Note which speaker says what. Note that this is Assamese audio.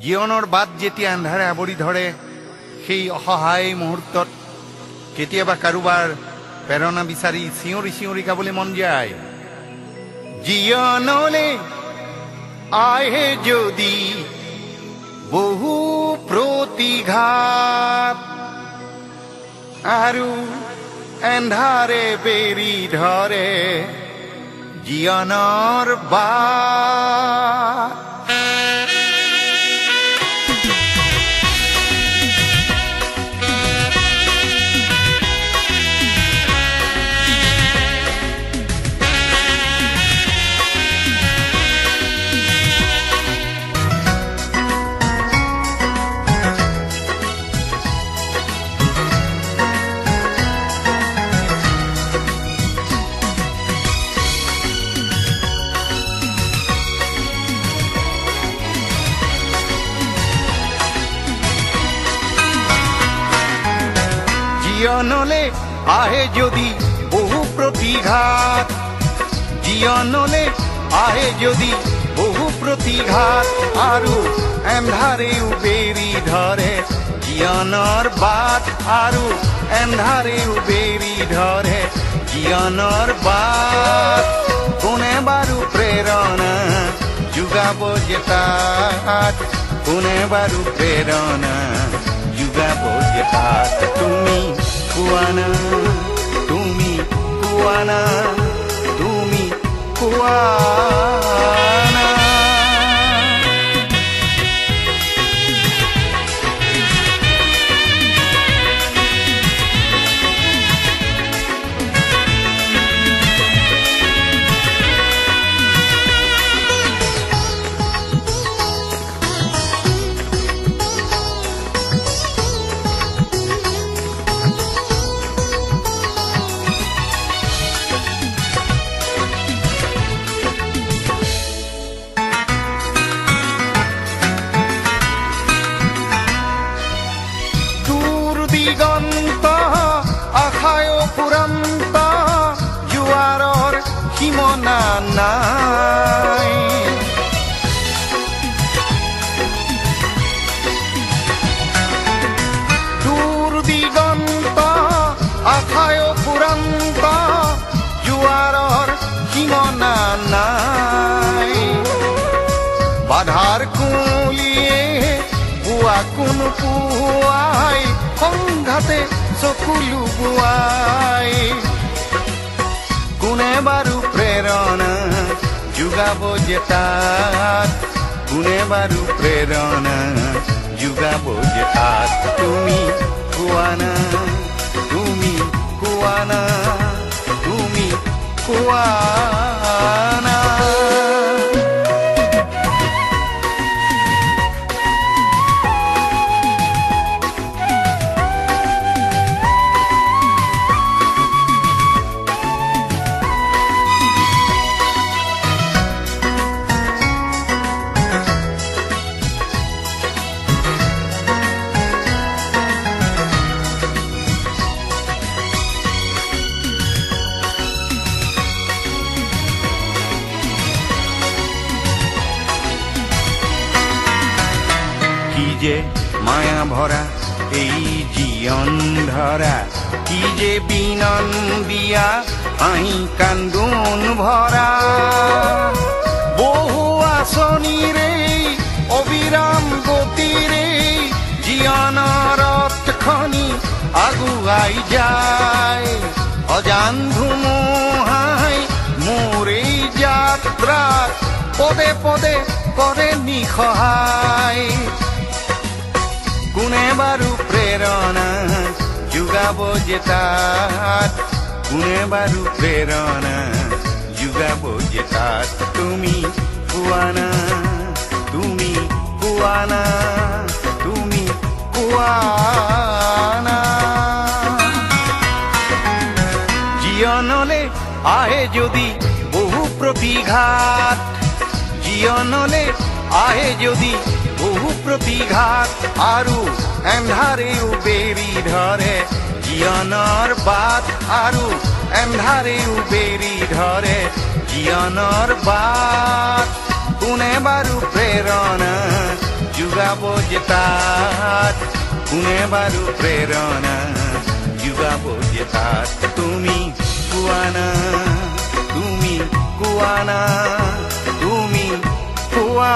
Speaker 1: জীৱনৰ বাট যেতিয়া আন্ধাৰে আৱৰি ধৰে সেই অসহায় মুহূৰ্তত কেতিয়াবা কাৰোবাৰ প্ৰেৰণা বিচাৰি চিঞৰি চিঞৰি গাবলৈ মন যায়। জীৱনলে আহে যদি বহু প্ৰতিঘাত আৰু এন্ধাৰে বেৰি ধৰে জীৱনৰ বাট। জীৱনলে আহে যদি বহু প্ৰতিঘাত, জীৱনলে আহে যদি বহু প্ৰতিঘাত আৰু এন্ধাৰেও বেৰি ধৰে জীৱনৰ বাট আৰু এন্ধাৰেও বেৰি ধৰে জীৱনৰ বাট। কোনে বাৰু প্ৰেৰণা যোগাব যে তাত, কোনে বাৰু প্ৰেৰণা যোগাব যে তাত। তুমি কোৱানা, তুমি কোৱানা, তুমি কোৱানা। দিগন্ত আশায় ফুৰন্ত জোৱাৰৰ সীমনা নাই। দূৰ দিগন্ত আশায় ফুৰন্ত জোৱাৰৰ সীমনা নাই। বাধাৰ কুলিয়ে পুৱা কোনো পুৱাই সংঘাতে চকু লুকুৱাই। কোনে বাৰু প্ৰেৰণা যোগাব যে তাত, কোনে বাৰু প্ৰেৰণা যোগাব যে তাত। তুমি কোৱানা, তুমি কোৱানা, তুমি কোৱানা। কি যে মায়া ভরা এই জীবন ধরা, কি যে বিনন্দিয়া আহি কান্দোন ভরা। বহু আসনিরে অবিরাম গতিরে জীবনৰ ৰথখনি আগুৱাই যায়। অজান ধুমুহাই মোৰ এই যাত্ৰাত পদে পদে কৰে নিসহায়। কোনে বাৰু প্ৰেৰণা যোগাব যে তাত, কোনে বাৰু প্ৰেৰণা যোগাব যে তাত। তুমি কোৱানা, তুমি কোৱানা, তুমি কোৱানা। জীৱনলে আহে যদি বহু প্ৰতিঘাত, জীৱনলে আহে যদি বহু প্ৰতিঘাত আৰু এন্ধাৰেও বেৰি ধৰে জীৱনৰ বাট আৰু এন্ধাৰেও বেৰি ধৰে জীৱনৰ বাট। কোনে বাৰু প্ৰেৰণা যোগাব যাব যে তাত কোনে বাৰু প্ৰেৰণা যোগাব যে তাত তুমি কোৱানা তুমি কোৱানা তুমি কোৱা